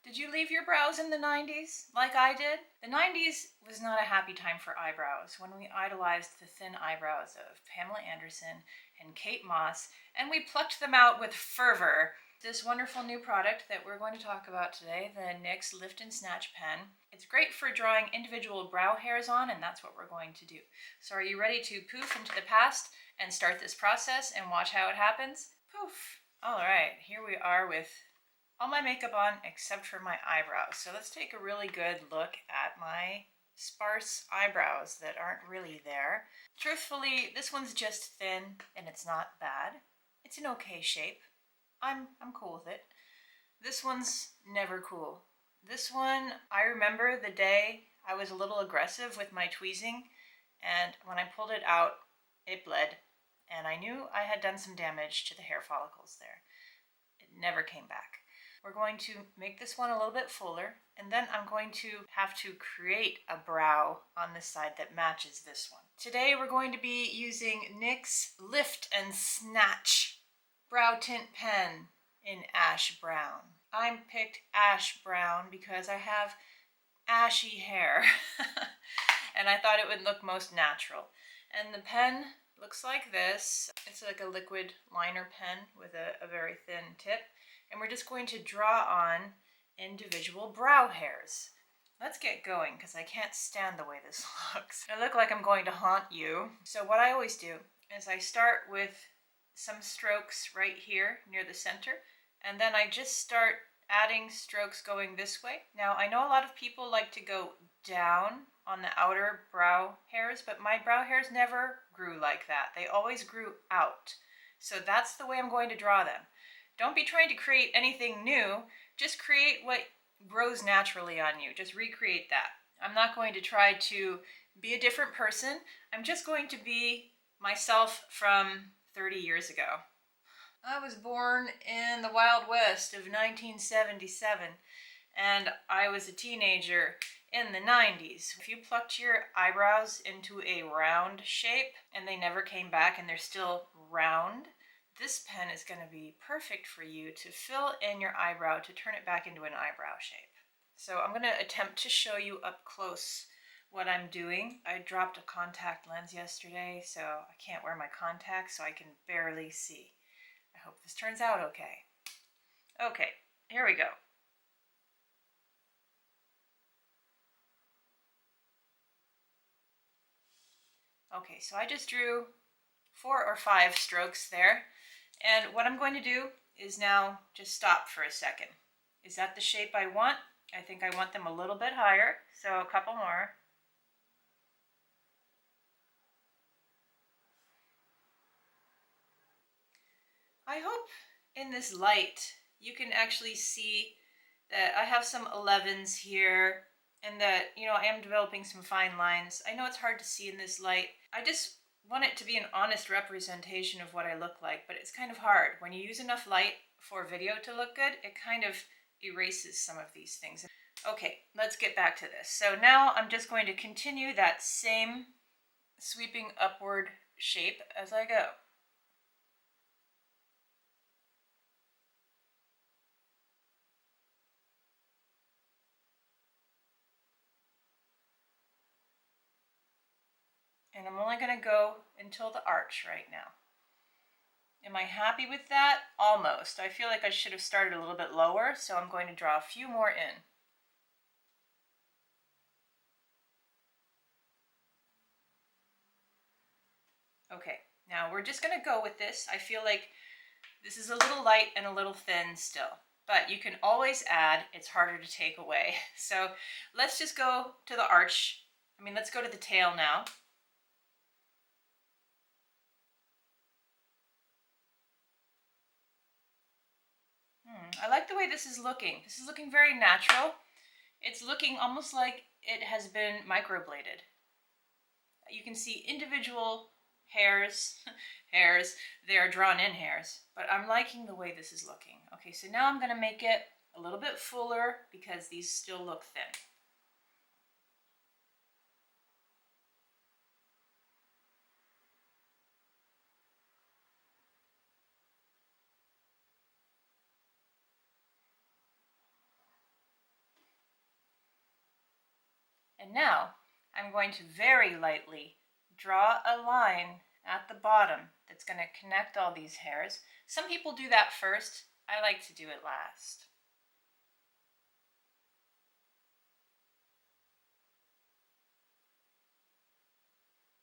Did you leave your brows in the 90s like I did? The 90s was not a happy time for eyebrows when we idolized the thin eyebrows of Pamela Anderson and Kate Moss, and we plucked them out with fervor. This wonderful new product that we're going to talk about today, the NYX Lift and Snatch pen. It's great for drawing individual brow hairs on, and that's what we're going to do. So are you ready to poof into the past and start this process and watch how it happens? Poof! All right, here we are with all my makeup on except for my eyebrows. So let's take a really good look at my sparse eyebrows that aren't really there. Truthfully, this one's just thin and it's not bad. It's an okay shape. I'm cool with it. This one's never cool. This one, I remember the day I was a little aggressive with my tweezing, and when I pulled it out, it bled, and I knew I had done some damage to the hair follicles there. It never came back. We're going to make this one a little bit fuller, and then I'm going to have to create a brow on this side that matches this one. Today we're going to be using NYX Lift and Snatch brow tint pen in ash brown. I picked ash brown because I have ashy hair and I thought it would look most natural. And the pen looks like this. It's like a liquid liner pen with a very thin tip. And we're just going to draw on individual brow hairs. Let's get going because I can't stand the way this looks. I look like I'm going to haunt you. So what I always do is I start with some strokes right here near the center, and then I just start adding strokes going this way. Now I know a lot of people like to go down on the outer brow hairs, but my brow hairs never grew like that. They always grew out. So that's the way I'm going to draw them. Don't be trying to create anything new, just create what grows naturally on you. Just recreate that. I'm not going to try to be a different person. I'm just going to be myself from 30 years ago. I was born in the Wild West of 1977, and I was a teenager in the 90s. If you plucked your eyebrows into a round shape and they never came back and they're still round, this pen is going to be perfect for you to fill in your eyebrow to turn it back into an eyebrow shape. So I'm going to attempt to show you up close what I'm doing. I dropped a contact lens yesterday, so I can't wear my contacts, so I can barely see. I hope this turns out okay. Okay, here we go. Okay, so I just drew 4 or 5 strokes there. And what I'm going to do is now just stop for a second. Is that the shape I want? I think I want them a little bit higher, so a couple more. I hope in this light you can actually see that I have some 11s here and that, I am developing some fine lines. I know it's hard to see in this light. I just want it to be an honest representation of what I look like, but it's kind of hard. When you use enough light for video to look good, it kind of erases some of these things. Okay, let's get back to this. So now I'm just going to continue that same sweeping upward shape as I go. And I'm only going to go until the arch right now. Am I happy with that? Almost. I feel like I should have started a little bit lower, so I'm going to draw a few more in. Okay, now we're just going to go with this. I feel like this is a little light and a little thin still, but you can always add. It's harder to take away. So let's just go to the arch. Let's go to the tail now. I like the way this is looking. This is looking very natural. It's looking almost like it has been microbladed. You can see individual hairs, they are drawn in hairs, but I'm liking the way this is looking. Okay, so now I'm going to make it a little bit fuller because these still look thin. And now I'm going to very lightly draw a line at the bottom that's going to connect all these hairs. Some people do that first. I like to do it last.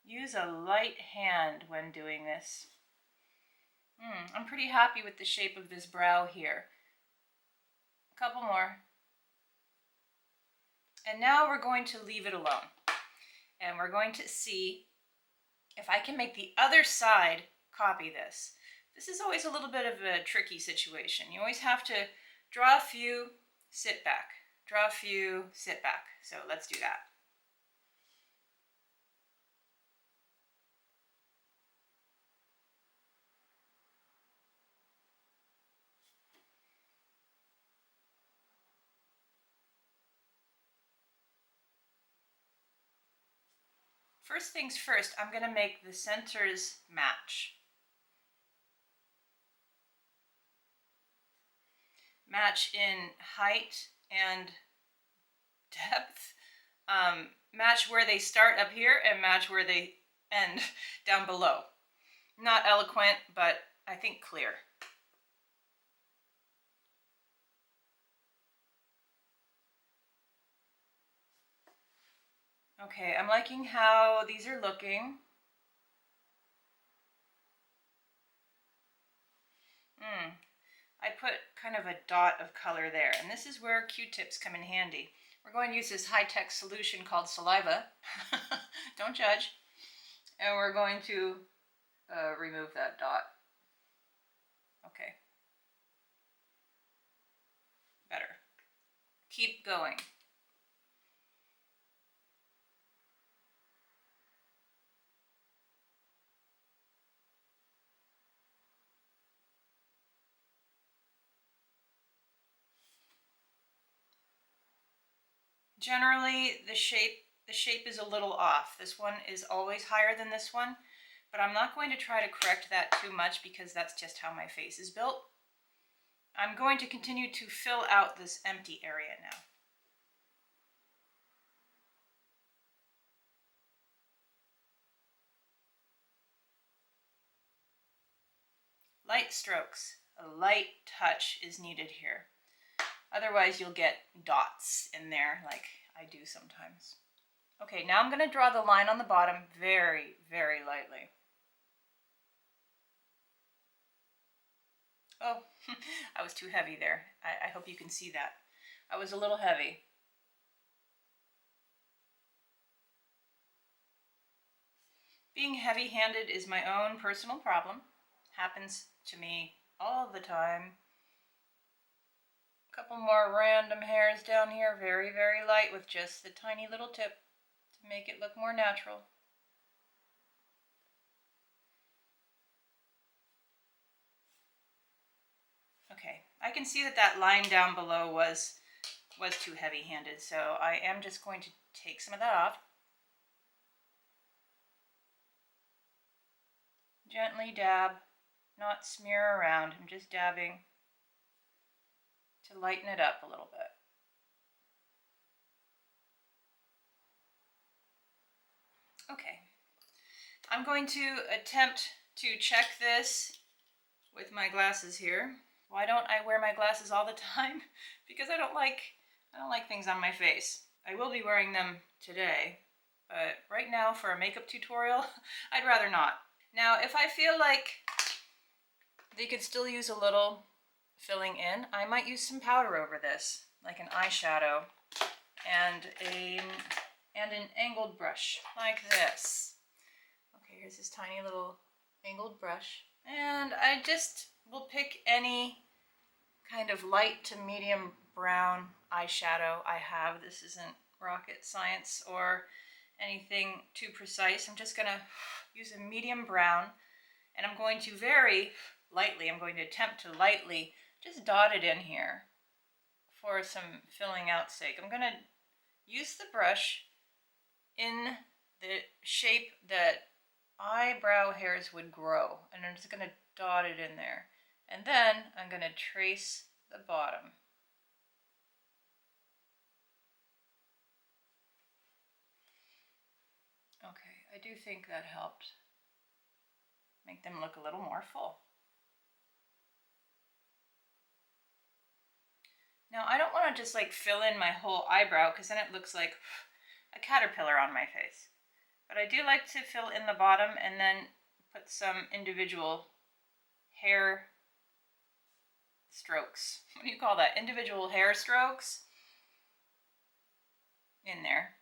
Use a light hand when doing this. I'm pretty happy with the shape of this brow here. A couple more. And now we're going to leave it alone. And we're going to see if I can make the other side copy this. This is always a little bit of a tricky situation. You always have to draw a few, sit back. Draw a few, sit back. So let's do that. First things first, I'm going to make the centers match. Match in height and depth. Match where they start up here and match where they end down below. Not eloquent, but I think clear. Okay, I'm liking how these are looking. I put kind of a dot of color there, and this is where Q-tips come in handy. We're going to use this high-tech solution called saliva. Don't judge. And we're going to remove that dot. Okay. Better. Keep going. Generally, the shape is a little off. This one is always higher than this one, but I'm not going to try to correct that too much because that's just how my face is built. I'm going to continue to fill out this empty area now. Light strokes, a light touch is needed here. Otherwise you'll get dots in there like I do sometimes. Okay, now I'm going to draw the line on the bottom very, very lightly. Oh, I was too heavy there. I hope you can see that. I was a little heavy. Being heavy-handed is my own personal problem. Happens to me all the time. A couple more random hairs down here, very, very light with just the tiny little tip to make it look more natural. Okay, I can see that that line down below was too heavy-handed, so I am just going to take some of that off. Gently dab, not smear around. I'm just dabbing to lighten it up a little bit. Okay, I'm going to attempt to check this with my glasses here. Why don't I wear my glasses all the time? Because I don't like things on my face. I will be wearing them today, but right now for a makeup tutorial, I'd rather not. Now, if I feel like they could still use a little filling in, I might use some powder over this, like an eyeshadow, and an angled brush, like this. Okay, here's this tiny little angled brush. And I just will pick any kind of light to medium brown eyeshadow I have. This isn't rocket science or anything too precise. I'm just gonna use a medium brown, and I'm going to very lightly, I'm going to attempt to lightly just dot it in here for some filling out sake. I'm gonna use the brush in the shape that eyebrow hairs would grow, and I'm just gonna dot it in there. And then I'm gonna trace the bottom. Okay, I do think that helped make them look a little more full. Now, I don't want to just like fill in my whole eyebrow because then it looks like a caterpillar on my face. But I do like to fill in the bottom and then put some individual hair strokes. What do you call that? Individual hair strokes in there.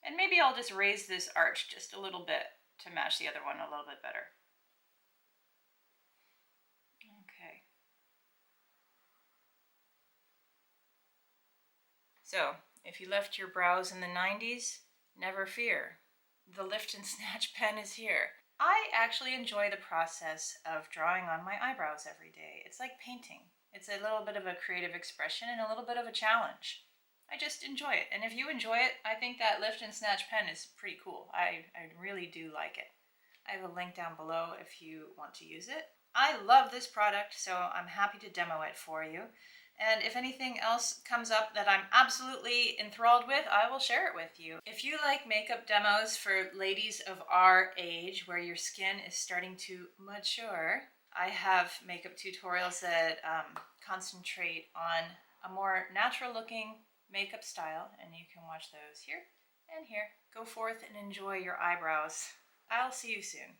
And maybe I'll just raise this arch just a little bit to match the other one a little bit better. Okay. So, if you left your brows in the 90s, never fear. The Lift and Snatch pen is here. I actually enjoy the process of drawing on my eyebrows every day. It's like painting. It's a little bit of a creative expression and a little bit of a challenge. I just enjoy it. And if you enjoy it, I think that Lift and Snatch pen is pretty cool. I really do like it. I have a link down below if you want to use it. I love this product, so I'm happy to demo it for you. And if anything else comes up that I'm absolutely enthralled with, I will share it with you. If you like makeup demos for ladies of our age where your skin is starting to mature, I have makeup tutorials that concentrate on a more natural looking makeup style, and you can watch those here and here. Go forth and enjoy your eyebrows. I'll see you soon.